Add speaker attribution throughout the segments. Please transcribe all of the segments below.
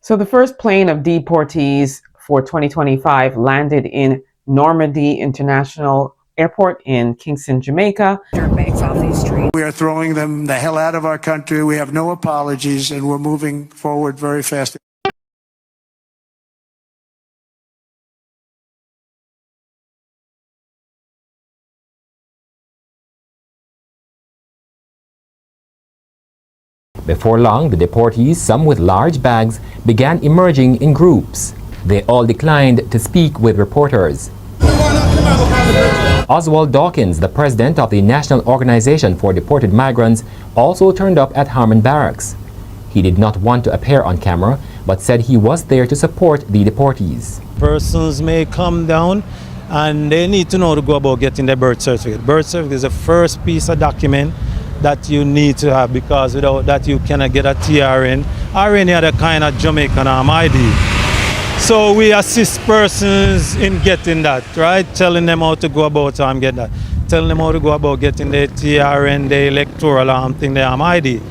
Speaker 1: So the first plane of deportees for 2025 landed in Normandy International Airport in Kingston, Jamaica.
Speaker 2: We are throwing them the hell out of our country. We have no apologies, and we're moving forward very fast.
Speaker 3: Before long, the deportees, some with large bags, began emerging in groups. They all declined to speak with reporters. Oswald Dawkins, the president of the National Organization for Deported Migrants, also turned up at Harmon Barracks. He did not want to appear on camera, but said he was there to support the deportees.
Speaker 4: Persons may come down and they need to know to go about getting their birth certificate. Birth certificate is the first piece of document that you need to have, because without that you cannot get a TRN or any other kind of Jamaican ID. So we assist persons in getting that, right? Telling them how to go about getting that. Telling them how to go about getting their TRN, their electoral thing, their ID.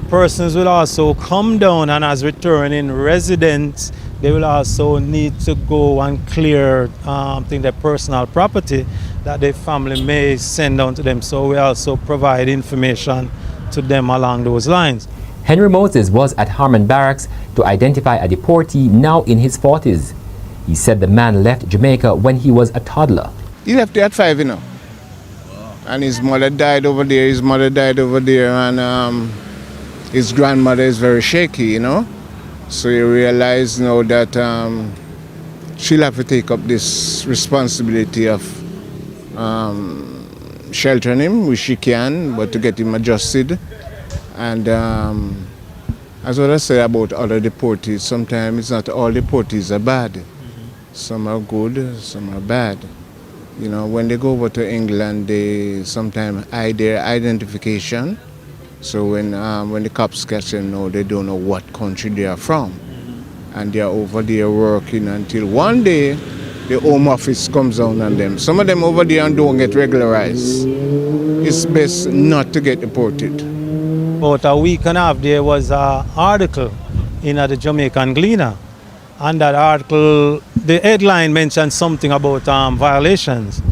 Speaker 4: Persons will also come down, and as returning residents, they will also need to go and clear their personal property that their family may send down to them. So we also provide information to them along those lines.
Speaker 3: Henry Moses was at Harmon Barracks to identify a deportee now in his 40s. He said the man left Jamaica when he was a toddler.
Speaker 5: He left there at 5, and his mother died over there, and his grandmother is very shaky, So he realized now that she'll have to take up this responsibility of sheltering him, which she can, but to get him adjusted. And as what I say about other deportees, sometimes it's not all deportees are bad. Some are good, some are bad. When they go over to England, they sometimes hide their identification. So when the cops catch them now, they don't know what country they are from. And they are over there working until one day the Home Office comes down on them. Some of them over there and don't get regularized. It's best not to get deported.
Speaker 4: About a week and a half, there was an article in the Jamaican Gleaner. And that article, the headline mentioned something about violations.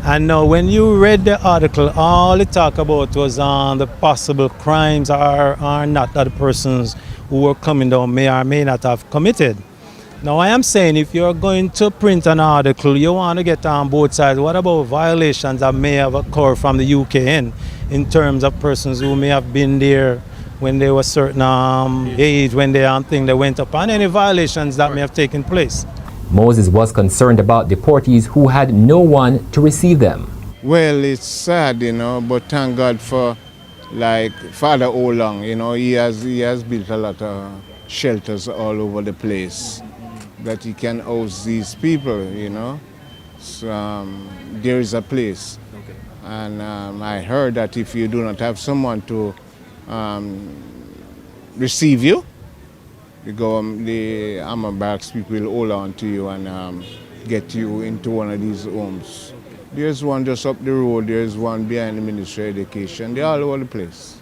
Speaker 4: And now when you read the article, all it talked about was the possible crimes or not that the persons who were coming down may or may not have committed. Now I am saying, if you're going to print an article, you want to get on both sides. What about violations that may have occurred from the UK in terms of persons who may have been there when they were certain age, when they went up, and any violations that may have taken place?
Speaker 3: Moses was concerned about deportees who had no one to receive them.
Speaker 5: Well, it's sad, but thank God for Father Olong, he has built a lot of shelters all over the place that he can house these people, So there is a place. Okay. And I heard that if you do not have someone to receive you, the Harmon Barracks people will hold on to you and get you into one of these homes. There's one just up the road, there's one behind the Ministry of Education. They're all over the place.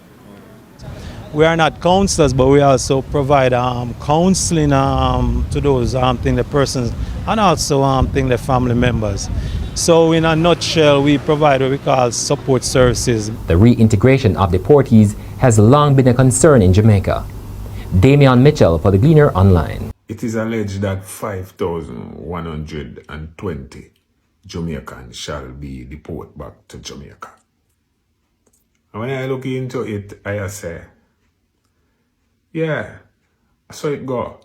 Speaker 4: We are not counselors, but we also provide counseling to those the persons, and also the family members. So in a nutshell, we provide what we call support services.
Speaker 3: The reintegration of deportees has long been a concern in Jamaica. Damian Mitchell for the Gleaner Online.
Speaker 6: It is alleged that 5,120 Jamaicans shall be deported back to Jamaica. And when I look into it, I say, yeah, I saw it go.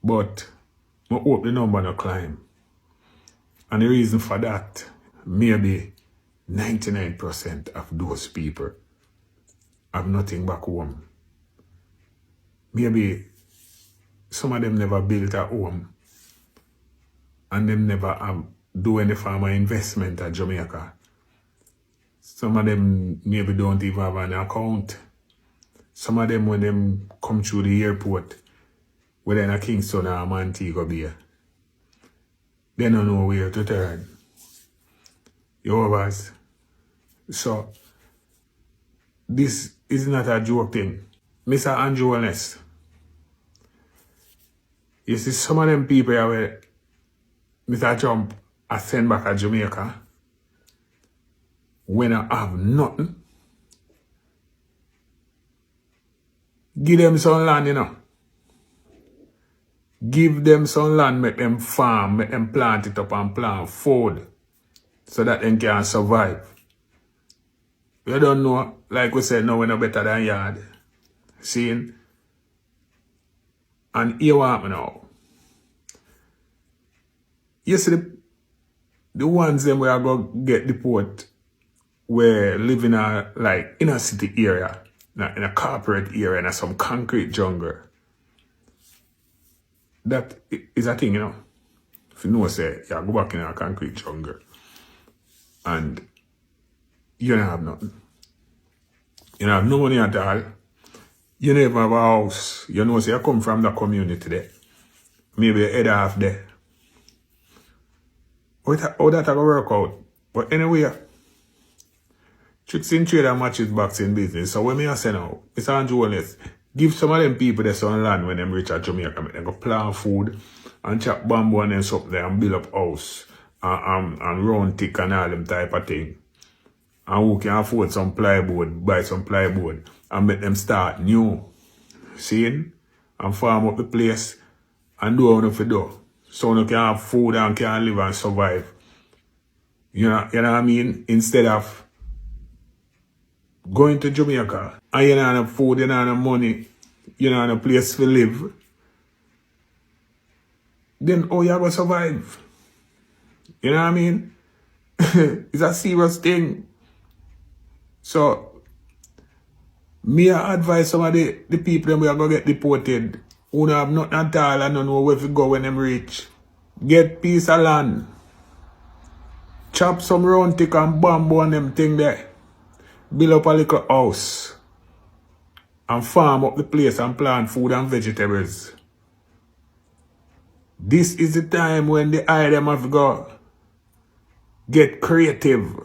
Speaker 6: But I hope the number no climb. And the reason for that, maybe 99% of those people have nothing back home. Maybe some of them never built a home and them never do any form of investment at Jamaica. Some of them maybe don't even have an account. Some of them, when them come through the airport, whether in Kingston or Montego Bay, they don't know where to turn. You overs. So, this is not a joke thing. Mr. Andrew Wellness, You see some of them people here where Mr. Trump I send back to Jamaica when I have nothing. Give them some land, you know. Give them some land, make them farm, make them plant it up and plant food so that they can survive. You don't know, like we said, no, we're no better than yard. Seeing? And here what me now. You see the ones them where I go get deported, where live in a like inner city area, in a corporate area, in some concrete jungle. That is a thing, you know. If you know, say, you go back in a concrete jungle and you don't have nothing. You don't have no money at all. You never have a house. You know, say, you come from the community there. Maybe you head off there. How that will work out? But anyway, tricks in trade and matches backs in business. So when I say now, Mr. Andrew Wallace, give some of them people there some land when them reach at Jamaica. They go plant food and chop bamboo and then something there and build up house and round tick and all them type of thing. And who can afford some plywood, buy some plywood and make them start new. Seeing? And farm up the place and do what you do. So you can have food and can live and survive. You know what I mean? Instead of going to Jamaica and you don't have food, you don't have money, you don't have a place to live, then how you going to survive? You know what I mean? It's a serious thing. So, me I advise some of the people that we are going to get deported who don't have nothing at all and don't know where to go when them reach. Get piece of land. Chop some round tick and bamboo and them thing there. Build up a little house. And farm up the place and plant food and vegetables. This is the time when the eye them have to go get creative.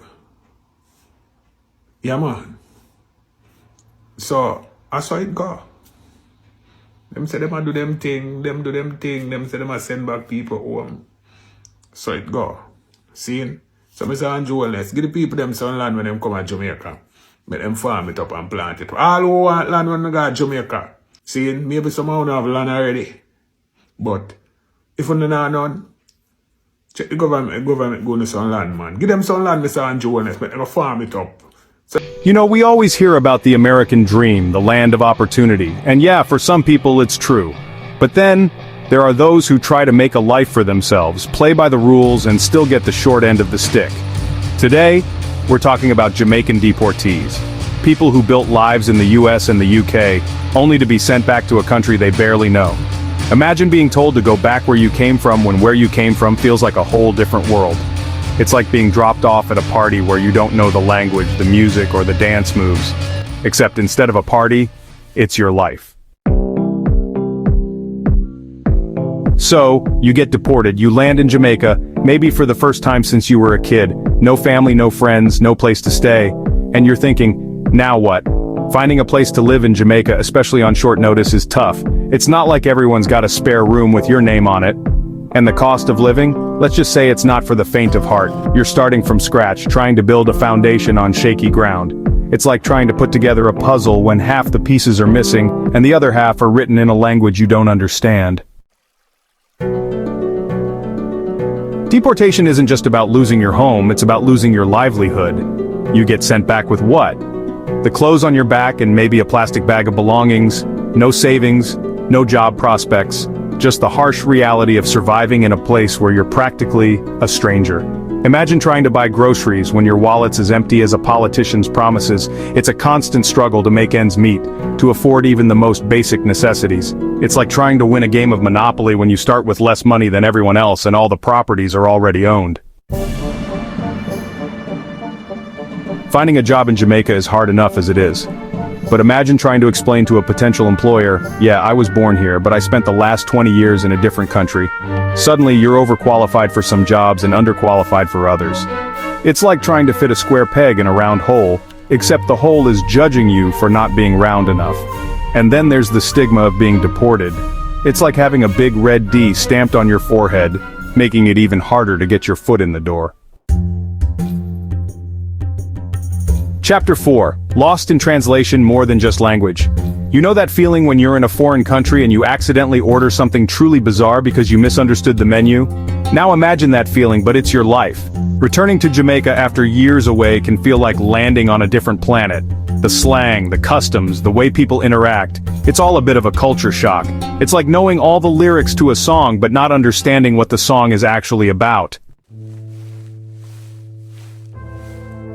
Speaker 6: Yeah, man. So, that's how it go. Them say them a do them thing, them say them a send back people home. So it go. See? So Mr. Andrew Wallace, give the people them some land when them come to Jamaica. Make them farm it up and plant it. All who want land when they go to Jamaica. See? Maybe some of them have land already. But if you don't have none, check the government go to some land, man. Give them some land, Mr. Andrew Wallace, make them farm it up.
Speaker 7: You know, we always hear about the American dream, the land of opportunity, and yeah, for some people it's true. But then, there are those who try to make a life for themselves, play by the rules, and still get the short end of the stick. Today, we're talking about Jamaican deportees. People who built lives in the US and the UK, only to be sent back to a country they barely know. Imagine being told to go back where you came from when where you came from feels like a whole different world. It's like being dropped off at a party where you don't know the language, the music, or the dance moves. Except instead of a party, it's your life. So, you get deported, you land in Jamaica, maybe for the first time since you were a kid. No family, no friends, no place to stay. And you're thinking, now what? Finding a place to live in Jamaica, especially on short notice, is tough. It's not like everyone's got a spare room with your name on it. And the cost of living? Let's just say it's not for the faint of heart. You're starting from scratch, trying to build a foundation on shaky ground. It's like trying to put together a puzzle when half the pieces are missing, and the other half are written in a language you don't understand. Deportation isn't just about losing your home, it's about losing your livelihood. You get sent back with what? The clothes on your back and maybe a plastic bag of belongings, no savings, no job prospects. Just the harsh reality of surviving in a place where you're practically a stranger. Imagine trying to buy groceries when your wallet's as empty as a politician's promises. It's a constant struggle to make ends meet, to afford even the most basic necessities. It's like trying to win a game of Monopoly when you start with less money than everyone else and all the properties are already owned. Finding a job in Jamaica is hard enough as it is. But imagine trying to explain to a potential employer, yeah, I was born here, but I spent the last 20 years in a different country. Suddenly you're overqualified for some jobs and underqualified for others. It's like trying to fit a square peg in a round hole, except the hole is judging you for not being round enough. And then there's the stigma of being deported. It's like having a big red D stamped on your forehead, making it even harder to get your foot in the door. Chapter 4. Lost in translation more than just language. You know that feeling when you're in a foreign country and you accidentally order something truly bizarre because you misunderstood the menu? Now imagine that feeling, but it's your life. Returning to Jamaica after years away can feel like landing on a different planet. The slang, the customs, the way people interact, it's all a bit of a culture shock. It's like knowing all the lyrics to a song but not understanding what the song is actually about.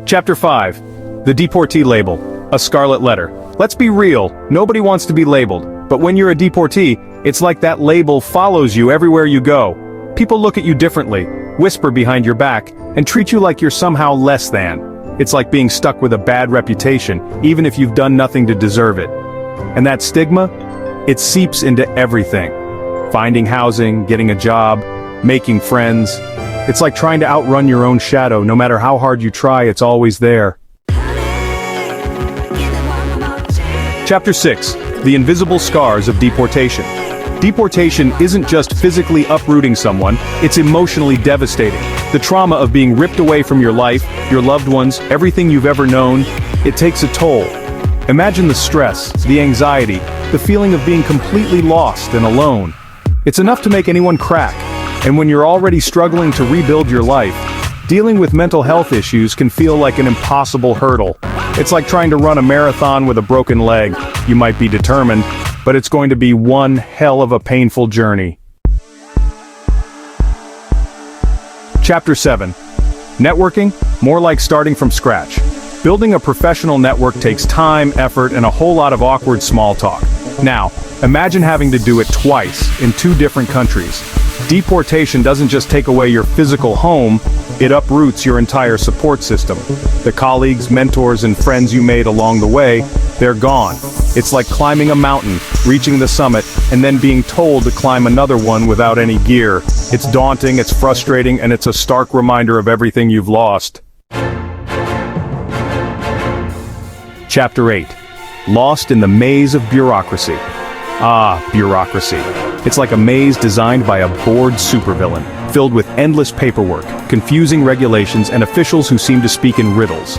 Speaker 7: Chapter 5. The deportee label, a scarlet letter. Let's be real, nobody wants to be labeled, but when you're a deportee, it's like that label follows you everywhere you go. People look at you differently, whisper behind your back, and treat you like you're somehow less than. It's like being stuck with a bad reputation, even if you've done nothing to deserve it. And that stigma? It seeps into everything. Finding housing, getting a job, making friends. It's like trying to outrun your own shadow. No matter how hard you try, it's always there. Chapter 6. The invisible scars of deportation. Deportation isn't just physically uprooting someone, it's emotionally devastating. The trauma of being ripped away from your life, your loved ones, everything you've ever known, it takes a toll. Imagine the stress, the anxiety, the feeling of being completely lost and alone. It's enough to make anyone crack, and when you're already struggling to rebuild your life, dealing with mental health issues can feel like an impossible hurdle. It's like trying to run a marathon with a broken leg. You might be determined, but it's going to be one hell of a painful journey. Chapter 7. Networking? More like starting from scratch. Building a professional network takes time, effort, and a whole lot of awkward small talk. Now, imagine having to do it twice, in 2 different countries. Deportation doesn't just take away your physical home, it uproots your entire support system. The colleagues, mentors, and friends you made along the way, they're gone. It's like climbing a mountain, reaching the summit, and then being told to climb another one without any gear. It's daunting, it's frustrating, and it's a stark reminder of everything you've lost. Chapter 8. Lost in the maze of bureaucracy. Ah, bureaucracy. It's like a maze designed by a bored supervillain, filled with endless paperwork, confusing regulations, and officials who seem to speak in riddles.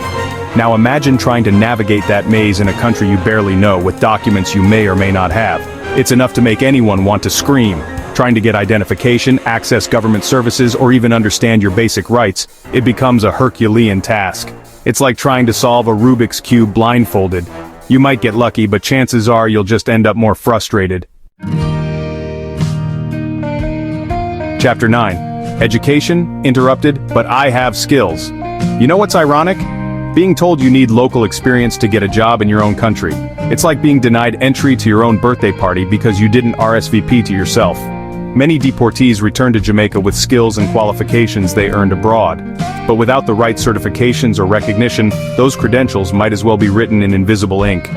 Speaker 7: Now imagine trying to navigate that maze in a country you barely know with documents you may or may not have. It's enough to make anyone want to scream. Trying to get identification, access government services, or even understand your basic rights, it becomes a Herculean task. It's like trying to solve a Rubik's Cube blindfolded. You might get lucky, but chances are you'll just end up more frustrated. Chapter 9. Education, interrupted, but I have skills. You know what's ironic? Being told you need local experience to get a job in your own country. It's like being denied entry to your own birthday party because you didn't RSVP to yourself. Many deportees return to Jamaica with skills and qualifications they earned abroad. But without the right certifications or recognition, those credentials might as well be written in invisible ink.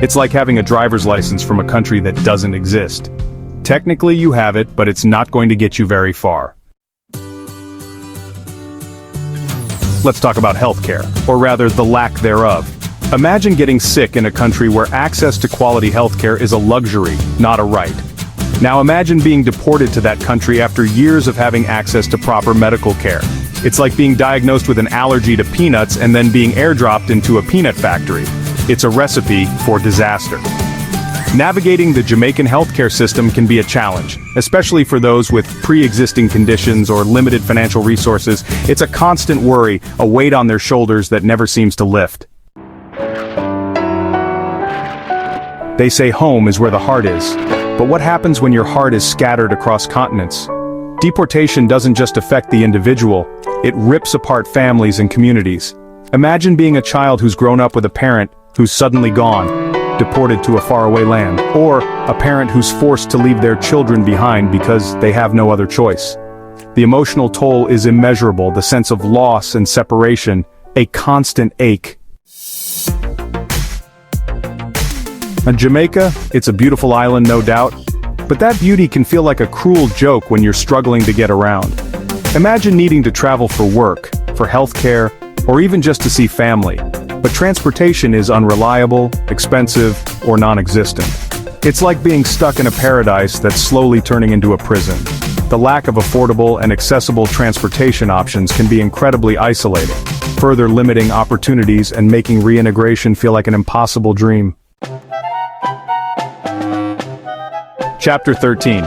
Speaker 7: It's like having a driver's license from a country that doesn't exist. Technically you have it, but it's not going to get you very far. Let's talk about healthcare, or rather the lack thereof. Imagine getting sick in a country where access to quality healthcare is a luxury, not a right. Now imagine being deported to that country after years of having access to proper medical care. It's like being diagnosed with an allergy to peanuts and then being airdropped into a peanut factory. It's a recipe for disaster. Navigating the Jamaican healthcare system can be a challenge, especially for those with pre-existing conditions or limited financial resources. It's a constant worry, a weight on their shoulders that never seems to lift. They say home is where the heart is, but what happens when your heart is scattered across continents? Deportation doesn't just affect the individual, it rips apart families and communities. Imagine being a child who's grown up with a parent who's suddenly gone, deported to a faraway land, or a parent who's forced to leave their children behind because they have no other choice. The emotional toll is immeasurable, the sense of loss and separation, a constant ache. On Jamaica, it's a beautiful island, no doubt, but that beauty can feel like a cruel joke when you're struggling to get around. Imagine needing to travel for work, for healthcare, or even just to see family. But transportation is unreliable, expensive, or non-existent. It's like being stuck in a paradise that's slowly turning into a prison. The lack of affordable and accessible transportation options can be incredibly isolating, further limiting opportunities and making reintegration feel like an impossible dream. Chapter 13.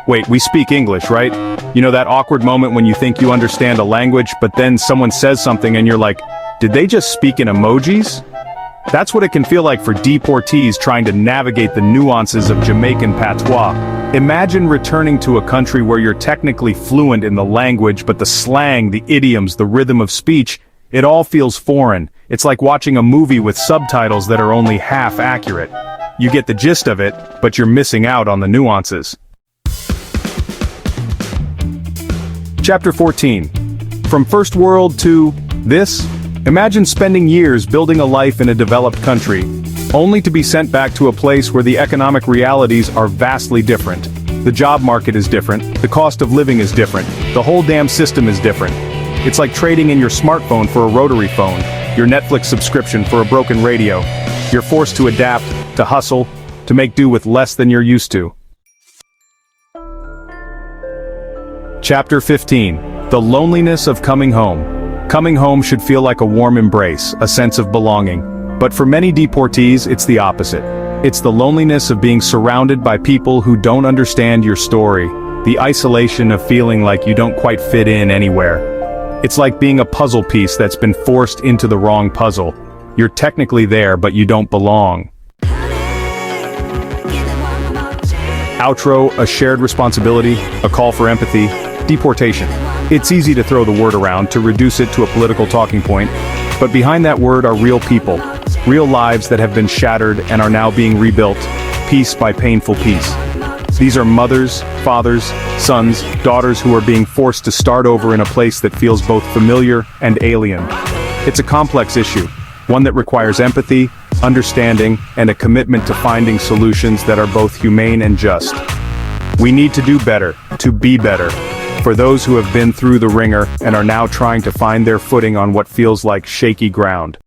Speaker 7: Wait, we speak English, right? You know that awkward moment when you think you understand a language, but then someone says something and you're like, did they just speak in emojis? That's what it can feel like for deportees trying to navigate the nuances of Jamaican patois. Imagine returning to a country where you're technically fluent in the language, but the slang, the idioms, the rhythm of speech, it all feels foreign. It's like watching a movie with subtitles that are only half accurate. You get the gist of it, but you're missing out on the nuances. Chapter 14. From first world to this? Imagine spending years building a life in a developed country, only to be sent back to a place where the economic realities are vastly different. The job market is different, the cost of living is different, the whole damn system is different. It's like trading in your smartphone for a rotary phone, your Netflix subscription for a broken radio. You're forced to adapt, to hustle, to make do with less than you're used to. Chapter 15. The loneliness of coming home. Coming home should feel like a warm embrace, a sense of belonging. But for many deportees, it's the opposite. It's the loneliness of being surrounded by people who don't understand your story, the isolation of feeling like you don't quite fit in anywhere. It's like being a puzzle piece that's been forced into the wrong puzzle. You're technically there, but you don't belong. Outro, a shared responsibility, a call for empathy, deportation. It's easy to throw the word around, to reduce it to a political talking point, but behind that word are real people, real lives that have been shattered and are now being rebuilt, piece by painful piece. These are mothers, fathers, sons, daughters who are being forced to start over in a place that feels both familiar and alien. It's a complex issue, one that requires empathy, understanding, and a commitment to finding solutions that are both humane and just. We need to do better, to be better, for those who have been through the ringer and are now trying to find their footing on what feels like shaky ground.